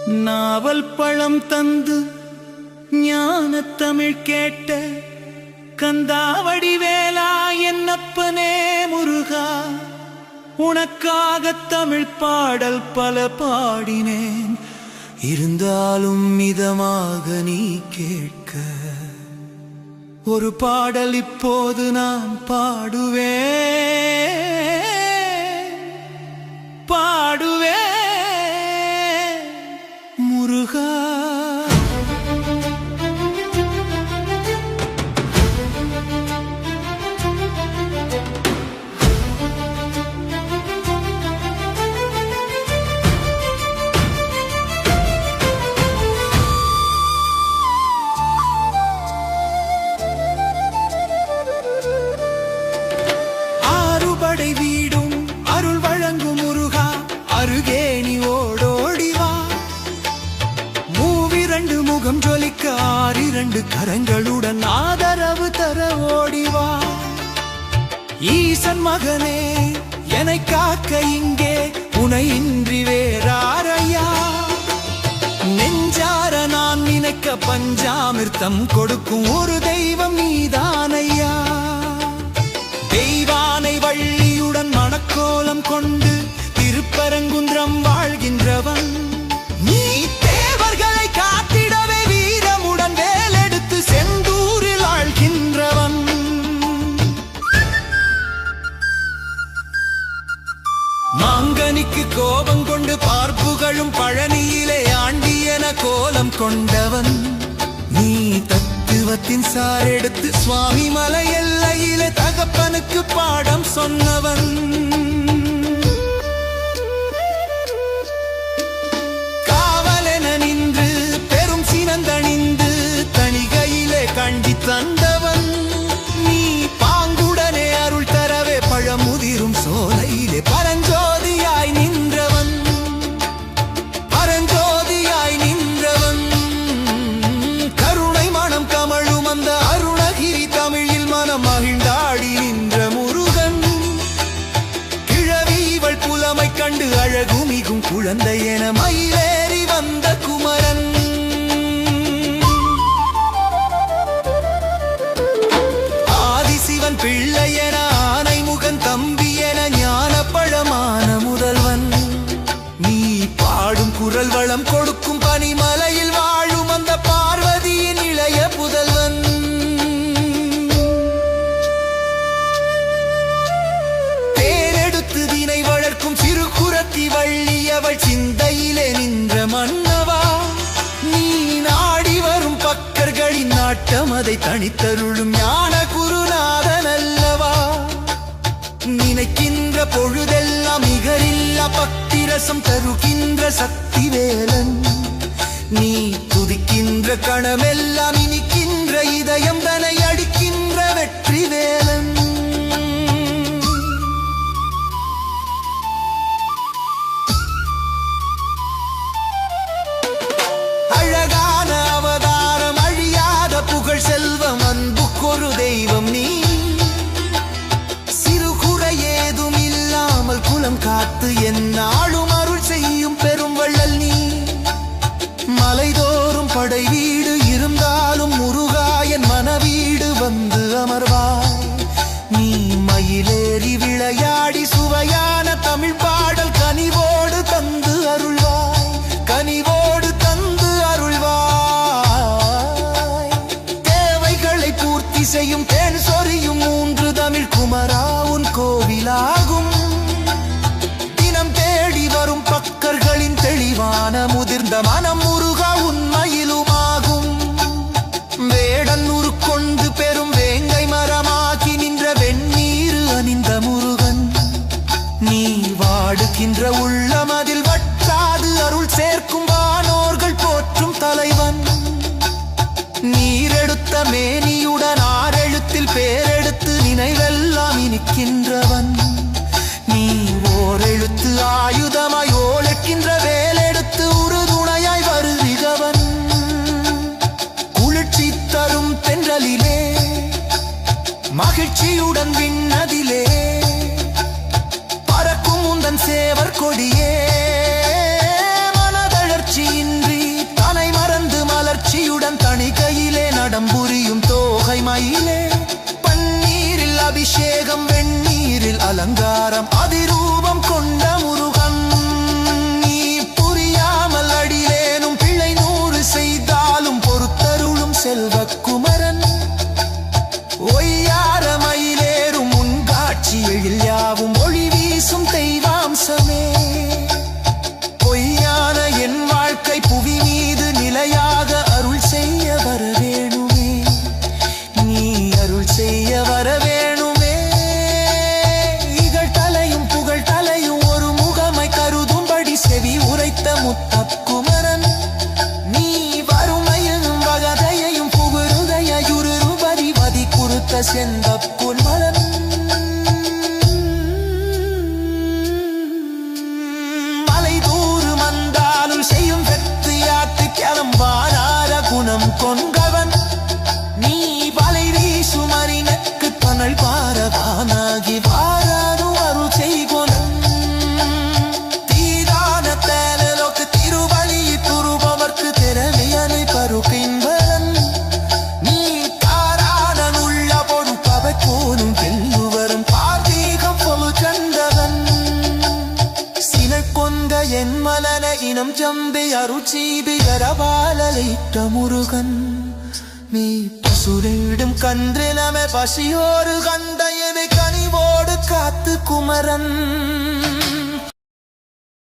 நாவல் பழம் தந்து ஞான தமிழ் கேட்ட கந்தாவடி வேலா என்னப்பனே முருகா, உனக்காக தமிழ் பாடல் பல பாடினேன், இருந்தாலும் மிதமாக நீ கேட்க ஒரு பாடல் இப்போது நான் பாடுவேன் முருகா. வீடும் அருள் வழங்கும் முருகா, அருகே நீ ஓடோடிவா. மூவிரண்டு முகம் ஜொலிக்க ஆறிரண்டு கரங்களுடன் ஆதரவு தர ஓடிவா. ஈசன் மகனே என்னை காக்க இங்கே உனை இன்றி வேறாரையா. நெஞ்சார நான் நினைக்க பஞ்சாமிர்த்தம் கொடுக்கும் ஒரு தெய்வம் நீதானையா. தெய்வானை வள்ளியுடன் மணக்கோலம் கொண்டு திருப்பரங்குன்றம் வாழ்கின்றவன் நீ. தேவர்களை காத்திடவே வீரமுடன் வேலெடுத்து செந்தூரில் ஆழ்கின்றவன். மாங்கனிக்கு கோபம் கொண்டு பார்ப்புகளும் பழனியிலே ஆண்டியன கோலம் கொண்டவன் நீ. தத்துவத்தின் சாரெடுத்து சுவாமி மலை எல்லையிலே தகப்பனுக்கு பாடம் சொன்னவன். காவலென நின்று பெரும் சினந்தணிந்து தணிகையிலே கண்டி தந்தவன் நீ. பாங்குடனே அருள் தரவே பழமுதிரும் சோலையிலே பரஞ்சோதியாய் நின்றவன். பரஞ்சோதியாய் நின்றவன் கருணை மனம் கமழும் அந்த அருணகிரி தமிழில் மனம் மகிழ்ந்தாடி நின்ற முருகன். கிழவி இவள் புலமை கண்டு அழகு மிகும் குழந்தை என மயிலேறி வந்த குமரன். ஆதிசிவன் பிள்ளை என ஆனை முகன் தம்பி என ஞான பழமான முதல்வன் நீ. பாடும் குரல் வளம் கொடுக்கும் பனிமலையில் வாழும் அந்த பார்வதியின் இளைய புதல்வன். தேரெடுத்து தினை வளர்க்கும் சிறு குரத்தி வள்ளி அவள் சிந்தையிலே நின்ற மன்னவா. நீ நாடி வரும் பக்கர்களின் நாட்டம் அதை தனித்தருளும் ஞான குருநாதன் அல்லவா. நினைக்கின்ற பொழுதெல்லாம் நிகரில்லா பக்தி ரசம் தருகின்ற சக்தி வேலன் நீ. துதிக்கின்ற கணமெல்லாம் இனிக்கின்ற இதயம் தனை அடிக்கின்ற வெற்றி வேலன். அழகான அவதாரம் அழியாத புகழ் செல்வம் அன்புக்கொரு தெய்வம் நீ. குலம் காத்து என்னாலும் அருள் செய்யும் பெரும் வள்ளல் நீ. மலைதோறும் படை வீடு இருந்தாலும் முருகாயன் மனவீடு வந்து அமர்வாய் நீ. மயிலேறி விளையாடி சுவையான தமிழ் பாடல் கனிவோடு தந்து அருள்வாய். கனிவோடு தந்து அருள்வாய். தேவைகளை பூர்த்தி செய்யும் தேன் சொரியும் மூன்று தமிழ் குமரா உன் கோவிலாகும். அதிகாரம் அதிரூபம் கொண்ட முருகன். நீ புரியாமல் அடியேனும் பிழை 100 செய்தாலும் பொறுத்தருளும் செல்வக்குமரன். ஒய்யார மயிலேறும் முன்காட்சி எழில் யாவும் ஒளி வீசும் தெய்வாம்சமே. பொய்யான என் வாழ்க்கை புவி மீது நிலையாக அருள் செய்ய வர வேணுமே. நீ அருள் செய்ய வர வேணுமே. இகழ்தலையும் புகழ்தலையும் ஒரு முகமை கருதும்படி செவி உரைத்த முத்தக்குமரன். நீ வறுமையும் வகதையையும் புகுருதையுருபதி வதி குறுத்த செந்தக்குமரன். குணம் கொண்டவன் நீ வலை வீசுமறினக்கு தனல் பாரவானாகி வாரானு அருள் செய்கொணம். தீரான தேனலோக்கு திருவழி துருபவர்க்கு திறமையனை பருக்கின்பரன். நீ காரானன் உள்ள பொறுப்பவை போனும் வெல்லுவரும் பார்வீகம் பொழு கண்டவன். சினை கொண்ட என் மலன இனம் ஜம்பி அருட்சீபி கரபாலிட்ட முருகன். நீ பசுரிடும் கன்றிலமே பசியோடு கண்டையவை கனிவோடு காத்து குமரன்.